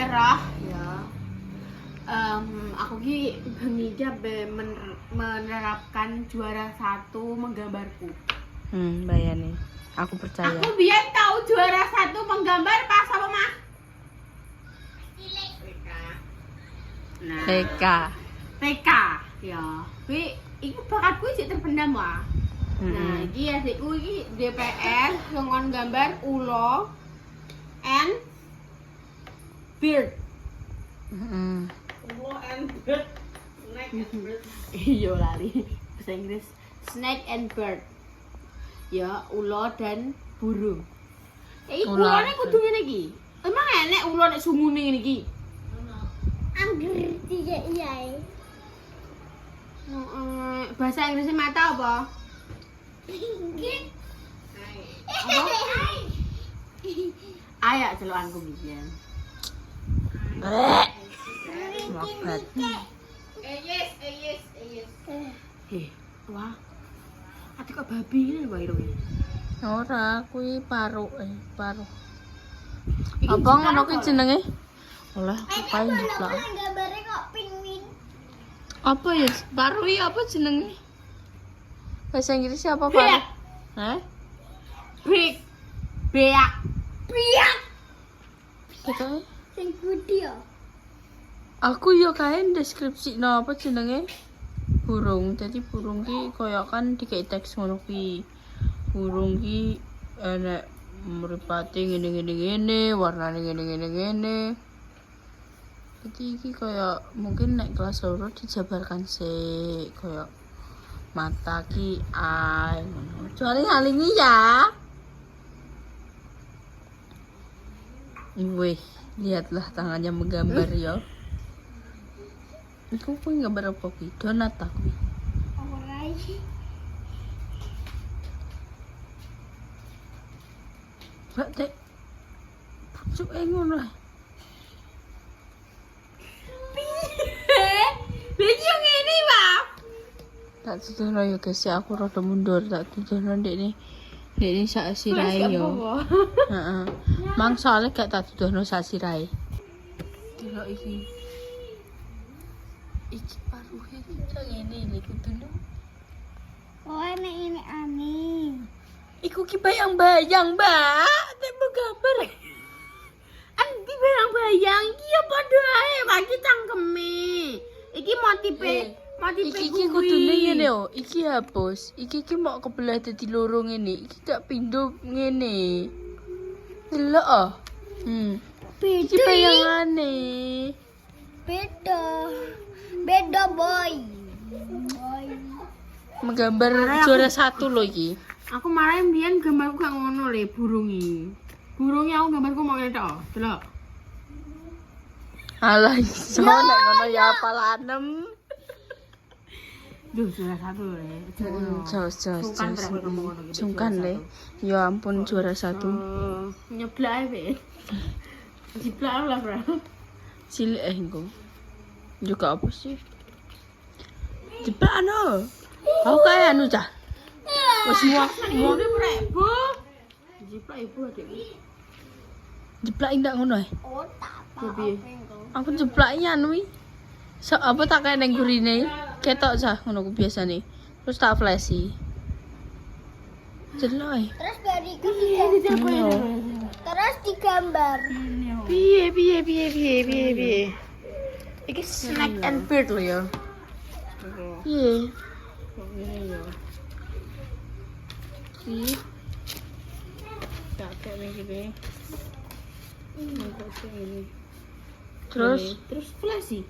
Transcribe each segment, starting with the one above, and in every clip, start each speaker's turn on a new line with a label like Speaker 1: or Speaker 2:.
Speaker 1: sejarah ya. Aku ki bengi menerapkan juara 1 menggambarku.
Speaker 2: Bayani. Aku percaya.
Speaker 1: Aku biar tahu juara 1 menggambar pas apa mah? Nah, TK ya. Kuwi iku bakatku sik terpendam wah. Nah, iki adikku iki DPR ngon gambar ulo and bird. Ulo and bird. Snake and bird. Iya lali. Bahasa Inggris snake and bird. Ya, ulo dan burung. Ulone kudu ngene iki. Emang enek ulo nek sungune ngene iki? Angger tiga iya. Bahasa Inggrisnya mata apa? Ayak celukanku biyen.
Speaker 2: Mabat.
Speaker 1: Yes. Wah. Ati kok babi ini wae lho.
Speaker 2: Ora, kuwi paru. Apa ngono kuwi jenenge? Olah, kapain jeplak.
Speaker 3: Gambare kok penguin.
Speaker 2: Apa ya? Paru iki apa jenenge? Bahasa Inggrisnya apa paru? Hah?
Speaker 1: Beak. Beak.
Speaker 2: Betul.
Speaker 3: Sing budi ya.
Speaker 2: Aku yo kae deskripsi apa jenenge? Burung. Jadi burung ki koyo kan dikai teks ngono ki. Burung ki enek mripate ngene, warnane ngene. Jadi iki koyo mungkin nek kelas loro dijabarkan sik koyo mata ki eye ngono. Kecuali hal ini ya. Wih, lihatlah tangannya menggambar ya. Iku kuwi gambar apa kuwi? Donat ta kuwi?
Speaker 3: Ora iki.
Speaker 2: Mbak Tek. Pucuke ngono.
Speaker 1: Lha yo ngene, Pak.
Speaker 2: Tak tuturno ya guys, aku rada mundur tak tuturno ndekne. Ndekne sak sirahe yo. Heeh. Mang soalnya gak tak tuturno sak sirahe. Delok iki. Iki paruhe iki ngene iki kudune.
Speaker 3: Oh, enek ini aneh.
Speaker 2: Iku ki bayang-bayang, Mbak. Tempo gambar.
Speaker 1: Andi bayang-bayang iki ya padha ae, iki cangkeme. Iki motife
Speaker 2: Iki kudune ngene yo. Iki hapus. Iki mau kebelah dadi loro ngene. Iki tak pindho ngene. Delok ah. Iki bayangane.
Speaker 3: Beda boy.
Speaker 2: Menggambar juara 1 lho iki.
Speaker 1: Aku marahin mbiyen gambarku gak ngono le burungi. Burungi aku gambarku mau ngene tok. Delok.
Speaker 2: Alah iso nek ngono ya apalanem.
Speaker 1: Duh, juara 1 le.
Speaker 2: Sungkan le. Ya ampun juara 1.
Speaker 1: Nyeblak ae, Be. Jiplak lah, Bro.
Speaker 2: Cilik engko. Juga apa sih? Jeplak anu. Aku kayak anu cah. Wes muak.
Speaker 1: Bu. Jiplak ibu adek.
Speaker 2: Jeplak ndak ngono ae.
Speaker 3: Oh, tak
Speaker 1: Piye?
Speaker 2: Aku jeplaknya anu iki. Apa tak kayak nang gurine? Ketok cah ngono ku biasane. Terus tak flashi. Delok ae.
Speaker 3: Terus bariku digambar. Terus digambar.
Speaker 2: Piye.
Speaker 1: Iki snack and bird lho ya.
Speaker 2: Piye?
Speaker 1: Iki. Tak kayak ngene.
Speaker 2: Terus
Speaker 1: flashi.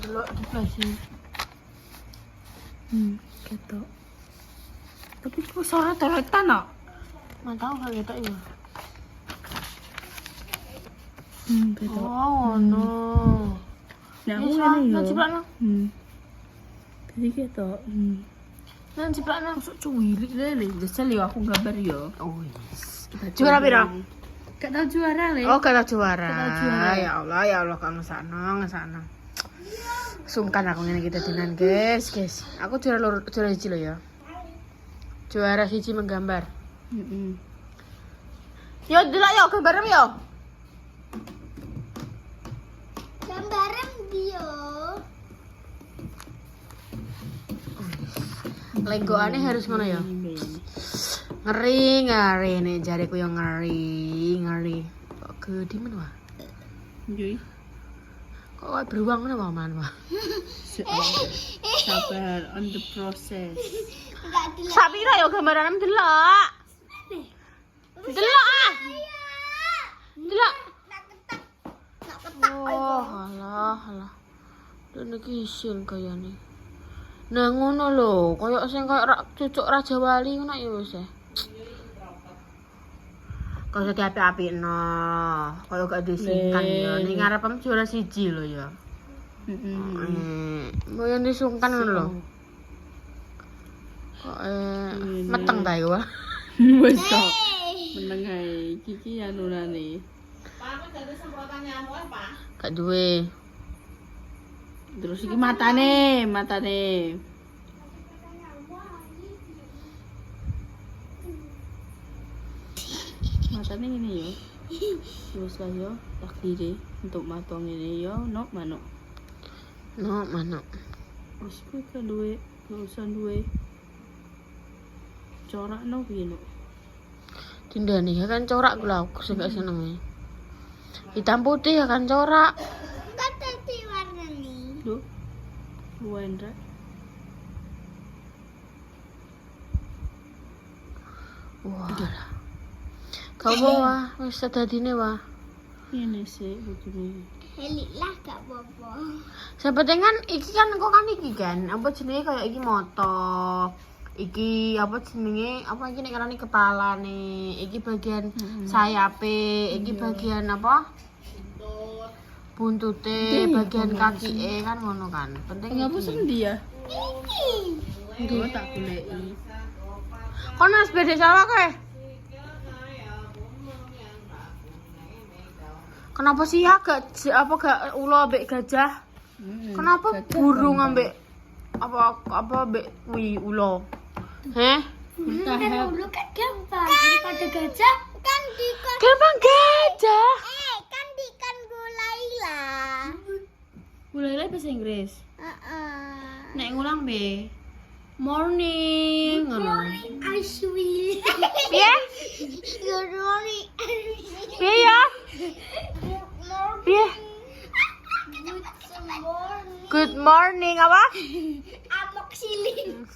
Speaker 2: delok di flashi. Ketok. Tapi kok suara toretan kok?
Speaker 1: Mantau gak ketok ya.
Speaker 2: Ketok.
Speaker 1: Oh, no.
Speaker 2: Nek aku ngene yo.
Speaker 1: Jiplakno.
Speaker 2: Jadi ketok.
Speaker 1: Nang jiplakno.
Speaker 2: Masuk cuwilik lele, jajal yo aku gambar yo.
Speaker 1: Oh, yes.
Speaker 2: Juara piro?
Speaker 1: Gak tau juara le.
Speaker 2: Oh, kata juara.
Speaker 1: Gak tau juara.
Speaker 2: Ya Allah, kamu ngesana. Sungkan aku ngene kita dinan, guys. Aku juara siji lho ya. Juara siji menggambar.
Speaker 1: Yo delok yo gambar yo. Lenggoane harus ngono ya. Ngeri nih jariku yang ngeri. Kok gede men wah.
Speaker 2: Nggih.
Speaker 1: Kok kayak beruang ngono wah man wah.
Speaker 2: Sabar on the process.
Speaker 3: Enggak dilihat.
Speaker 1: Sapira ya gambaran delok. Delok ah. Delok.
Speaker 3: Nak ketak.
Speaker 1: Oh, alah. Dan iki isin kayane. Nah ngono lho, koyo sing koyo cucuk Raja Wali ngono ya wis. Kok iso diapik-apikno. Koyo gak disingkan ya. Ning ngarepem juara 1 lho ya. Mbok yang disungkan ngono lho. Kok meteng ta iku.
Speaker 2: Wis kok. Meneng ae. Iki anunane.
Speaker 1: Gak duwe.
Speaker 2: Terus iki matane. Matane ngene ya. Terus lah yo takdire untuk matong ngene yo nok manuk.
Speaker 1: No, manuk.
Speaker 2: Wis kowe kan duwe, gak usah duwe. Corak no piye no?
Speaker 1: Tindane ya kan corak kula aku sing gak seneng. Hitam putih ya kan corak.
Speaker 3: Enggak tadi warna nih.
Speaker 2: Lho. Luwen rek.
Speaker 1: Wah. Kau wah, wis dadine wah.
Speaker 2: Ini sih bojone.
Speaker 3: Helilah gak apa-apa.
Speaker 1: Sepenting kan iki kan kok kan iki kan apa jenenge kayak iki moto. Iki apa jenenge apa iki nek karane kepalane, iki bagian sayape, iki bagian apa? Buntute, bagian kakike kan ngono kan. Penting
Speaker 2: Ngapa sendi ya?
Speaker 3: Ini.
Speaker 2: Oh, tak goleki.
Speaker 1: Kono wis beda sama kowe. Kenapa sih ya gak gak ulo ambek gajah? Kenapa burung ambek apa ambek ulo? Heh?
Speaker 3: Dulu kan gampang. Daripada gajah kan
Speaker 1: Gampang gajah.
Speaker 3: kan Gulaila.
Speaker 1: Mulai bahasa Inggris.
Speaker 3: Heeh.
Speaker 1: Nek ngulang be. Morning. Ngono.
Speaker 3: I swear.
Speaker 1: Piye?
Speaker 3: Good morning.
Speaker 1: Piye ya? Piye? Good morning apa?
Speaker 3: Amoxicillin.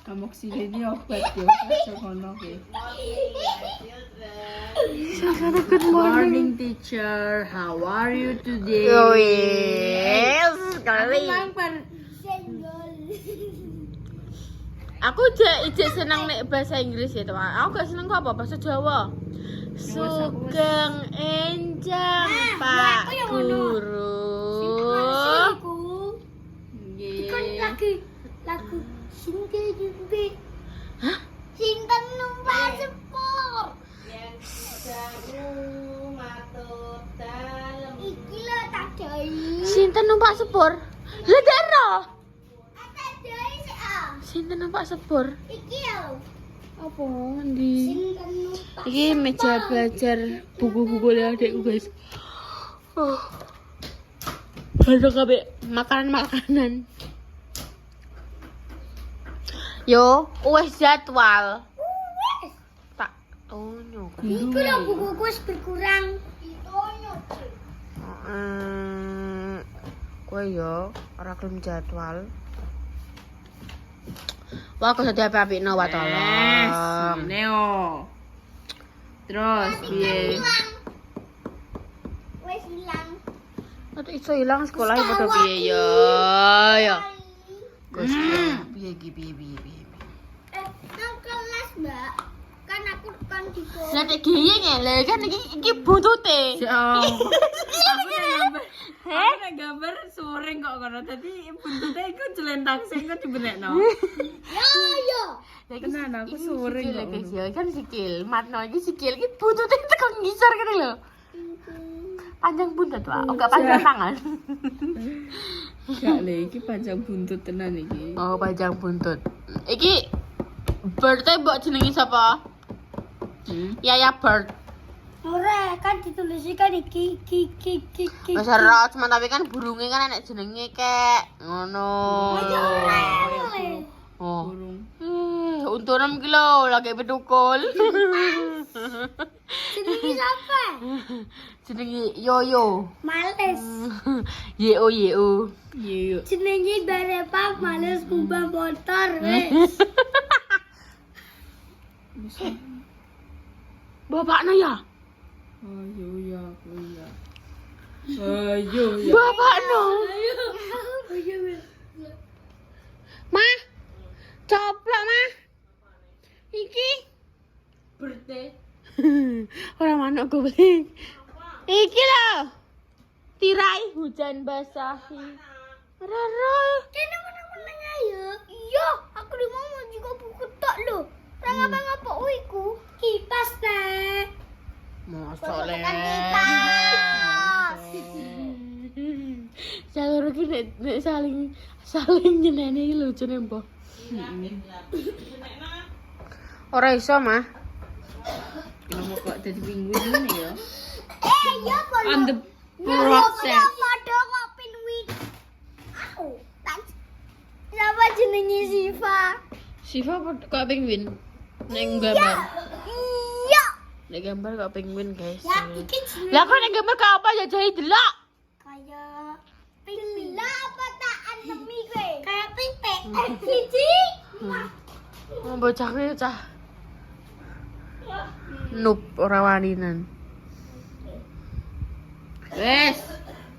Speaker 2: Amoxicillin ini obat yo, kaso kono ki.
Speaker 1: Good
Speaker 2: Morning teacher, how are you today?
Speaker 1: Oh yes, sekali.
Speaker 3: Senggol.
Speaker 1: Aku ijek seneng nek bahasa Inggris ya, teman. Aku gak seneng kok apa bahasa Jawa. Sugeng enjang Pak Guru.
Speaker 3: Kan lagu Sinten Jumbe. Hah? Sinten numpak sepur. Iki lho tak doi.
Speaker 1: Sinten numpak sepur? Lah dero.
Speaker 3: Tak doi sih ah.
Speaker 1: Sinten numpak sepur?
Speaker 3: Iki lho.
Speaker 1: Apa ndi?
Speaker 3: Sinten numpak.
Speaker 1: Iki meja belajar buku-buku ya adekku, guys. Oh. Ada kabeh makanan-makanan. Yo, wes jadwal. Tak tunjuk.
Speaker 3: Iku lho bukuku wis berkurang.
Speaker 1: Kowe yo ora gelem jadwal. Wah, kok dadi apik-apikno wae tolong.
Speaker 2: Neo. Terus piye?
Speaker 3: Wis hilang.
Speaker 1: Aduh iso ilang sekolah padha piye yo. Yo. Gus piye iki piye.
Speaker 3: Nang kelas, Mbak. Kan aku kan di kelas.
Speaker 1: Lah nek giyeng ya, lah kan iki buntute.
Speaker 2: Aku nek gambar suring kok kono. Dadi buntute iku jelentang sing kok dibenekno.
Speaker 3: Yo.
Speaker 2: Tenan aku suring kok.
Speaker 1: Guys ya, kan sikil. Matno iki sikil iki buntute tekan ngisor kene lho. Panjang buntut, Pak. Oh, enggak panjang tangan.
Speaker 2: Gak le iki panjang buntut tenan iki.
Speaker 1: Oh, panjang buntut. Iki bird-e mbok jenenge sapa? Yaya bird.
Speaker 3: Ora, kan ditulis kan iki.
Speaker 1: Wis ora, cuma tapi kan burunge kan enek jenenge kek. Ngono. Oh.
Speaker 2: Burung butuh 6 kilo lagi bedukul.
Speaker 3: Jenenge siapa?
Speaker 2: Jenenge Yoyo.
Speaker 3: Males.
Speaker 2: Yo. Yo.
Speaker 3: Jenenge Barepa males kumbang motor wes.
Speaker 2: Bapaknya ya?
Speaker 1: Ayo ya.
Speaker 2: Bapaknya. Ma. Coplok, Ma. Iki.
Speaker 1: Birthday.
Speaker 2: Orang manuk goblok. Iki lho. Tirai hujan basahi. Rara.
Speaker 3: Kene meneng-meneng ayo. Iya, aku di mau juga buku tok lho. Ora ngapa-ngapa iku. Kipas teh.
Speaker 2: Mosok le.
Speaker 3: Kipas.
Speaker 2: Jalur iki nek saling nyeneni lucu mbah. Ora iso, Mah.
Speaker 1: Kenapa kok jadi penguin ini ya?
Speaker 3: Ya boleh.
Speaker 2: On the process.
Speaker 3: Padha kok pinguin. Aku tak. Siapa jenenge Siva?
Speaker 2: Siva kok penguin? Nek gambar.
Speaker 3: Iya.
Speaker 2: Nek gambar kok penguin, guys.
Speaker 3: Ya iki jenenge
Speaker 2: Lah kok nek gambar kok apa ya jahi delok?
Speaker 3: kayak pila apa tak antemi kowe? Kayak pipe. Siji.
Speaker 2: Mau bocah kuwi cah. Noob ora waninan.
Speaker 1: Wes.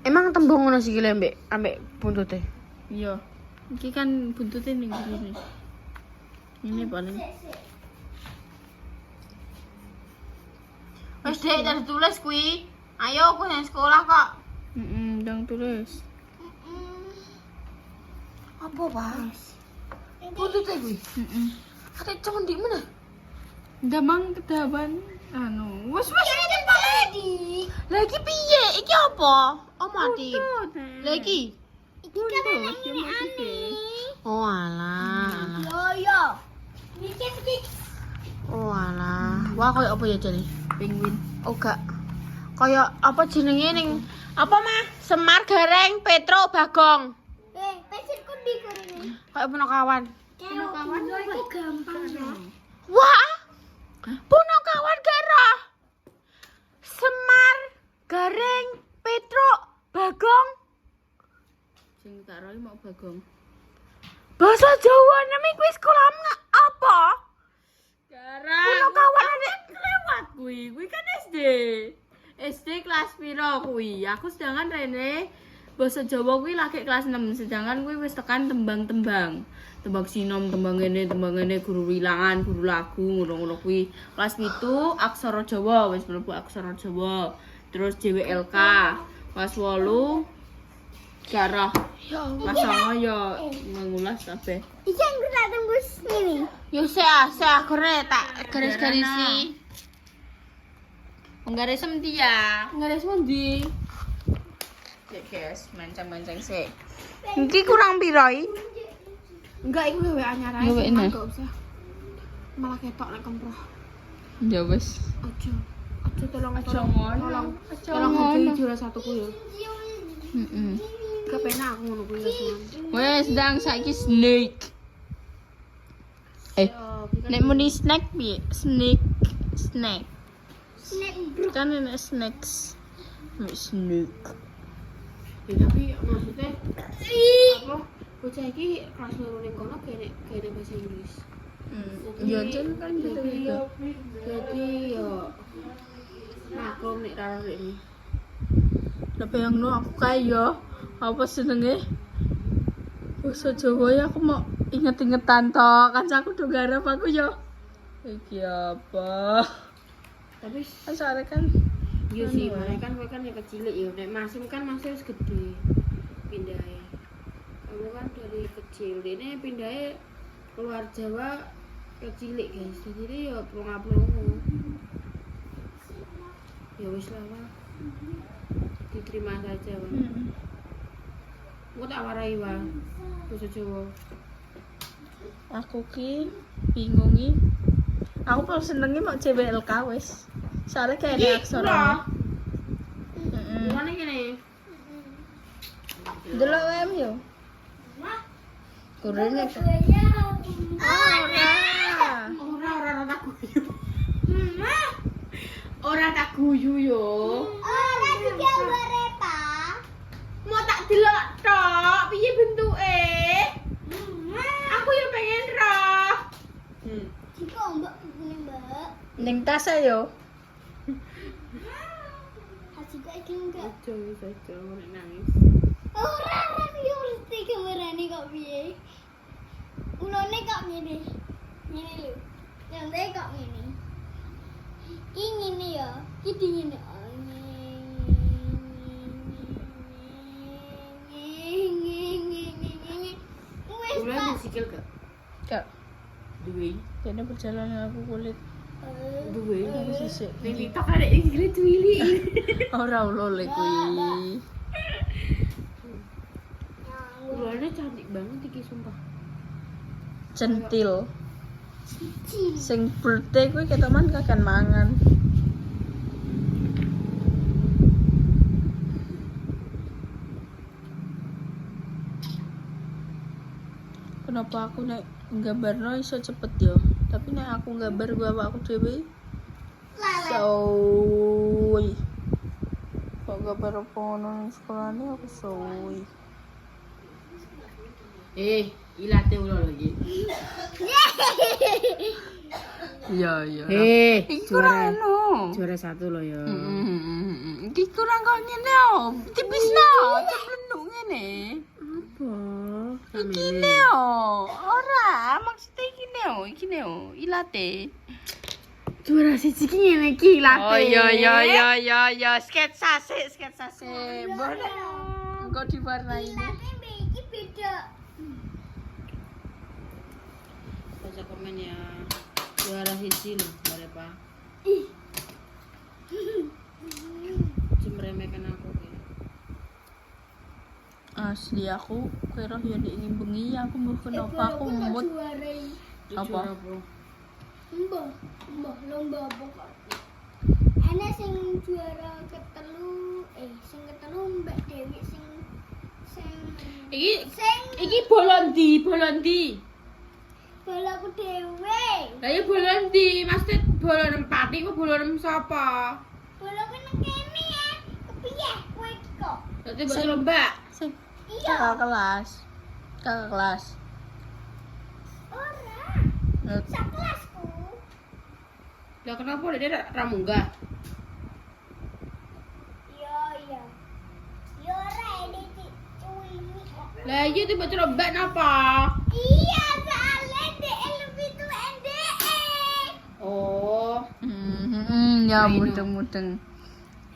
Speaker 2: Emang tembung ngono sikile ambek buntute.
Speaker 1: Iya. Iki kan buntute ning ngene. Ini paling.
Speaker 2: Wis Dek, dah ditulis kuwi. Ayo aku nang sekolah kok.
Speaker 1: Ndang tulis.
Speaker 2: Apa, Pak? Buntute kuwi. Ate condi mana?
Speaker 1: Damang kedaban anu. Wes
Speaker 2: Lagi piye? Iki apa? Oh mati. Lagi.
Speaker 3: Iki kan aneh aneh.
Speaker 2: Oh alah.
Speaker 3: Yo. Iki.
Speaker 2: Oh alah. Wah koyo apa ya jane?
Speaker 1: penguin.
Speaker 2: Oh gak. Koyo apa jenenge ning apa mah? Semar Gareng Petro Bagong.
Speaker 3: Pesirku di kurene.
Speaker 2: Koyo Punokawan.
Speaker 3: Kawan itu gampang ya.
Speaker 2: Wah. Punokawan gara. Semar Gareng Petro Bagong.
Speaker 1: Sing tak roe mau Bagong.
Speaker 2: Bahasa Jawa nami kuwi sekolah apa?
Speaker 1: Garang.
Speaker 2: Punokawan ada
Speaker 1: Lewat kuwi kan SD. SD kelas piro kuwi? Aku sedangkan Rene bahasa Jawa kuwi lagi kelas 6, sedangkan kuwi wis tekan tembang-tembang. Tembang sinom, tembang ngene, guru wilangan, guru lagu, ngono-ngono kuwi. Kelas 7 aksara Jawa, wis mlebu aksara Jawa. Terus JWLK. Kelas 8 garah.
Speaker 2: ya Allah.
Speaker 1: Kelas 9 ya ngulas kabeh.
Speaker 3: Iki yang tak tembus ini.
Speaker 2: Yo saya gore tak garis-garisi.
Speaker 1: Nggaris endi ya?
Speaker 2: Garis ndi?
Speaker 1: Ya guys, mancang-mancang sih.
Speaker 2: Iki kurang piroi?
Speaker 1: Enggak, iku gawe anyar ae.
Speaker 2: Gawe enak.
Speaker 1: Enggak usah. Malah ketok nek kemproh.
Speaker 2: Ya wis.
Speaker 1: Aja. Aja tolong
Speaker 2: Aja ngono.
Speaker 1: Tolong.
Speaker 2: Aja
Speaker 1: Tolong
Speaker 2: ngono.
Speaker 1: hargai juara satuku ya.
Speaker 2: Heeh.
Speaker 1: Gak penak aku ngono kuwi ya.
Speaker 2: Wes ndang saiki snake. Nek muni snack piye? Snack. Kan enak snacks. Snake.
Speaker 1: Ya tapi maksudnya apa? Bocah iki kelas loro ning kono kene bahasa Inggris.
Speaker 2: Ya jen kan gitu.
Speaker 1: Jadi yo maklum nek karo ini.
Speaker 2: Lah bayangno aku kaya apa senenge? Basa Jawa ya aku mau inget-ingetan to. Kancaku do garap aku yo. Iki apa?
Speaker 1: Tapi
Speaker 2: Kan sare kan
Speaker 1: iya sih, mereka kan kowe kan yang kecil ya. Nek Masim kan masih wis gede. Pindahe. Kamu kan dari kecil. Dene pindahe keluar Jawa kecil guys. Jadi dia ya plong-plongo. Ya wis lah, Wak. Diterima saja, Wak. Aku tak warai, Wak. Basa Jawa.
Speaker 2: aku ki bingungi. Aku paling senengnya mau JWLK wis. Soalnya kayak ada aksara.
Speaker 1: Gimana gini?
Speaker 2: Delok WM yo. Kurene.
Speaker 3: Ya.
Speaker 2: Ora.
Speaker 1: Ora tak guyu yo.
Speaker 3: Ora digambare ta.
Speaker 1: Mau tak delok tok, piye bentuke? Aku yo pengen roh.
Speaker 3: Jika mbak begini mbak.
Speaker 2: Ning tas ayo.
Speaker 3: Jika iki enggak.
Speaker 1: Aja wis aja nek nangis.
Speaker 3: Ora yo mesti kamerane kok piye. Ulone kok ngene. Ngene lho. Yang kok ngene. Iki ngene ya. Iki dingene.
Speaker 1: Ulah sikil gak?
Speaker 2: Kak,
Speaker 1: Duwe.
Speaker 2: ini perjalanan aku kulit.
Speaker 1: Duwe.
Speaker 2: Aku sisik.
Speaker 1: Lili tok arek iki Willy.
Speaker 2: Ora ulole kuwi.
Speaker 1: Ulane cantik banget iki sumpah.
Speaker 2: Centil. Sing birthday kuwi keteman kakan mangan. Kenapa aku nek nggambarno iso cepet yo, tapi nek aku nggambar gua awakku dhewe soy. Kok gambar apa nang sekolahane aku soy.
Speaker 1: Ilate ulo lagi.
Speaker 2: Iya iya. Iki
Speaker 1: juara
Speaker 2: kurang no.
Speaker 1: juara 1 lo ya.
Speaker 2: Iki kurang kok ngene yo. Tipis no, ceblenduk ngene.
Speaker 1: Apa?
Speaker 2: Iki ne yo. Ora, maksudnya iki ne yo, ilate.
Speaker 1: Juara 1 iki ngene iki ilate.
Speaker 2: Oh iya, sketsa sik. Boleh. Engko diwarnai.
Speaker 3: Tapi iki beda.
Speaker 1: Baca komen ya. Juara 1 lho, boleh Pak. Cemremekan aku ya.
Speaker 2: Asli aku kira ya nek ini bengi aku mau kenapa aku mood apa?
Speaker 3: Mbah lomba apa? Ana sing juara ketelu, sing ketelu Mbak Dewi sing
Speaker 1: Iki bolondi.
Speaker 3: balaku dhewe.
Speaker 1: Lah ya bolondi, maksud bolon empati ku bolon sapa?
Speaker 3: Balaku nang kene ya. Kepiye kowe iki kok?
Speaker 1: Dadi mbok lomba.
Speaker 2: Sing
Speaker 3: Iya.
Speaker 2: kakak kelas.
Speaker 3: Ora. Sak kelasku.
Speaker 1: Lah kenapa dia ra munggah?
Speaker 3: Iya. Yo ora ini cuwi kok.
Speaker 1: Lah iya tiba coba napa?
Speaker 3: Iya, soalnya DE lebih tua NDE.
Speaker 1: Oh,
Speaker 2: Ya
Speaker 1: Aino.
Speaker 2: mudeng-mudeng.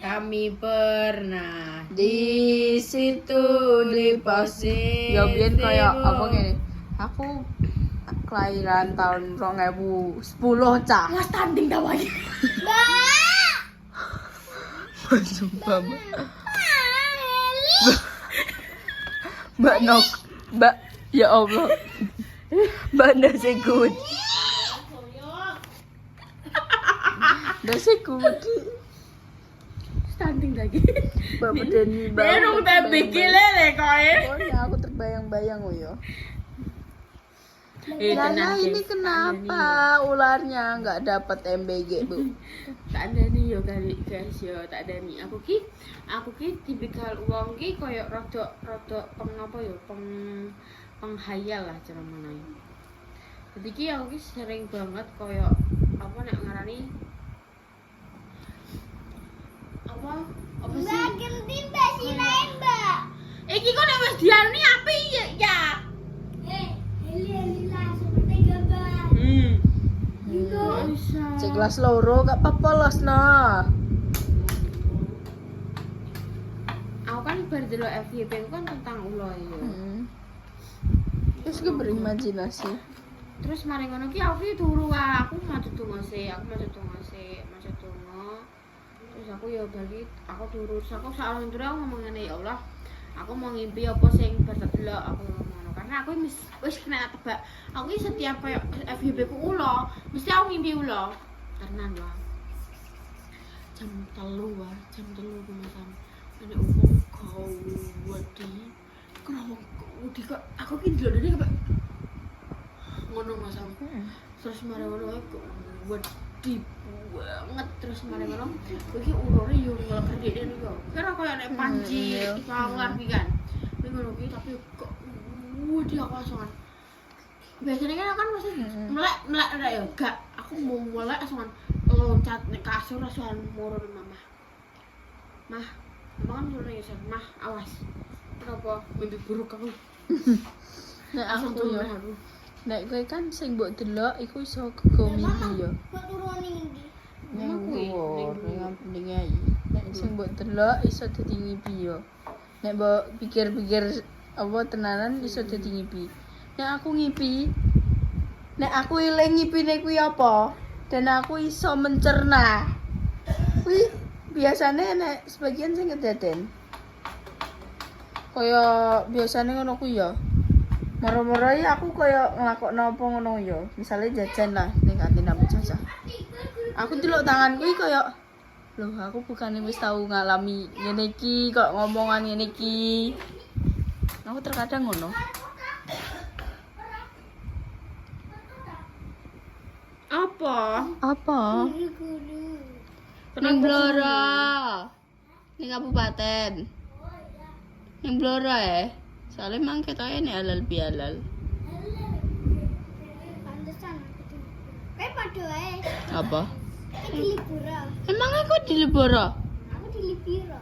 Speaker 1: kami pernah
Speaker 2: Di situ di pasir. Ya biyen kaya apa ngene. Aku kelahiran tahun 2010 cah.
Speaker 1: Mas tanding ta wae.
Speaker 3: Mbak,
Speaker 2: Sumpah, Mbak.
Speaker 3: Eli.
Speaker 2: Mbak Nok. Mbak, ya Allah. Mbak ndase good. Ndase good.
Speaker 1: Tanding lagi.
Speaker 2: Mbak bedeni Mbak.
Speaker 1: Dia nung tembe lele koe.
Speaker 2: Pokoknya aku terbayang-bayang yo.
Speaker 1: Tenang,
Speaker 2: Lala ini
Speaker 1: guys.
Speaker 2: kenapa ularnya nggak dapat MBG, Bu?
Speaker 1: Tak ada nih yo kali guys yo, tak ada nih. Aku ki tipikal wong ki koyo rada pengapa yo, penghayal lah cara menai. Jadi ki aku ki sering banget koyo apa nek ngarani apa sih?
Speaker 3: Mbak ganti Mbak sirain Mbak.
Speaker 1: Iki kok nek wis diarani api ya.
Speaker 3: Eli langsung tega Mbak.
Speaker 1: Bisa.
Speaker 2: Cek kelas loro gak apa-apa los nah.
Speaker 1: Aku kan baru dulu FYP aku kan tentang ulo ya.
Speaker 2: Terus gue berimajinasi.
Speaker 1: Terus mari ngono ki aku ki turu aku maju tunggu. Terus aku ya balik, aku turu. Terus aku saat turu aku ngomong ngene, ya Allah, aku mau ngimpi apa sing berdelok aku ngomong. Karena aku wis kena tebak. Aku ki setiap koyo FYP ku ulo, mesti aku ngimpi ulo. Karena lah. Jam 3 aku makan. Ana umum kau wedi. Kenapa kok aku ki ndelok kok ngono Mas aku. Terus mari ngono aku wedi banget terus kemarin-kemarin iki urore yo ngleker dhewe niku. Kira koyo nek panci kawar iki kan. Kuwi ngono kuwi tapi kok wedi aku langsung. Biasanya kan masih melek ya gak aku mau melek langsung loncat nek kasur langsung murun mama. Mah, mama kan dulu ya mah awas. Kenapa mimpi buruk aku?
Speaker 2: Nek aku
Speaker 1: tuh
Speaker 2: yo. Nek kowe kan sing mbok delok iku iso kego mimpi yo.
Speaker 3: Kok turun ning ndi?
Speaker 2: Ning dhuwur, ning ayi. Nek sing mbok delok iso dadi ngipi yo. Nek mbok pikir-pikir apa tenanan iso dadi ngipi. Nek aku ngipi, nek aku eling ngipine kuwi apa? Dan aku iso mencerna. Kuwi biasane nek sebagian sing kedaden. Kaya biasane ngono kuwi ya. Moro-moro aku kaya nglakokno apa ngono ya. Misale jajan lah ning kantin Abu Jasa. Aku delok tangan kuwi kaya loh aku bukannya wis tau ngalami ngene iki kok ngomongan ngene iki. Aku terkadang ngono.
Speaker 1: Apa?
Speaker 2: Apa?
Speaker 3: Guru-guru.
Speaker 2: Ning Blora. Ning kabupaten. Ning Blora Soalnya emang ketoke nek halal bihalal.
Speaker 3: Pantesan aku tuh. Kayak padha wae.
Speaker 2: Apa?
Speaker 3: Kayak di libura.
Speaker 2: Emang aku di Libora?
Speaker 3: Aku di libira.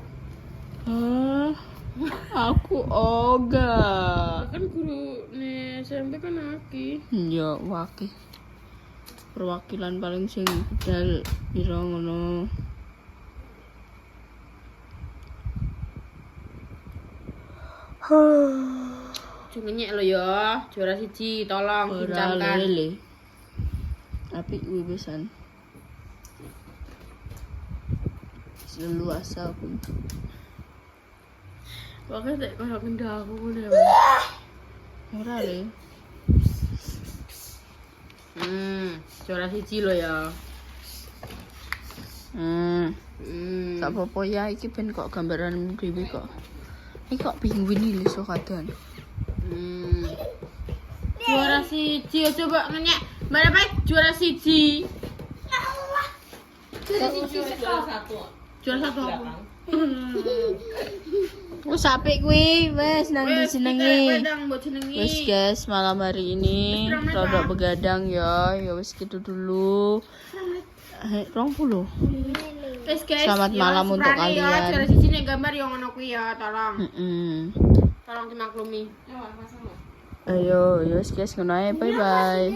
Speaker 2: Aku oga.
Speaker 1: Kan guru nih SMP kan aki.
Speaker 2: Ya wakil. Perwakilan paling sing bedal pira ngono.
Speaker 1: Cumenyek lo ya, juara siji tolong
Speaker 2: Ora
Speaker 1: bincangkan.
Speaker 2: lele. Apik kuwi pisan. Leluasa aku.
Speaker 1: Pokoknya nek koyo kendak aku ngono ya.
Speaker 2: Ora le.
Speaker 1: Juara siji lo ya.
Speaker 2: Tak apa-apa ya iki ben kok gambaran dhewe kok. Iki kok penguin iki iso kadan.
Speaker 1: Juara siji, coba nanya. Mana Pak? Juara siji. Juara satu apa?
Speaker 2: Wes apik kuwi, wes nang disenengi.
Speaker 1: Wedang buat senengi.
Speaker 2: Wes guys, malam hari ini rada begadang ya. Ya wes gitu dulu. 20.
Speaker 1: Guys,
Speaker 2: Selamat malam untuk
Speaker 1: seprane ya,
Speaker 2: kalian.
Speaker 1: juara siji nek gambar yang ngono kuwi ya, tolong. Tolong dimaklumi.
Speaker 2: Ayo, yes guys, ngono ae. Bye bye.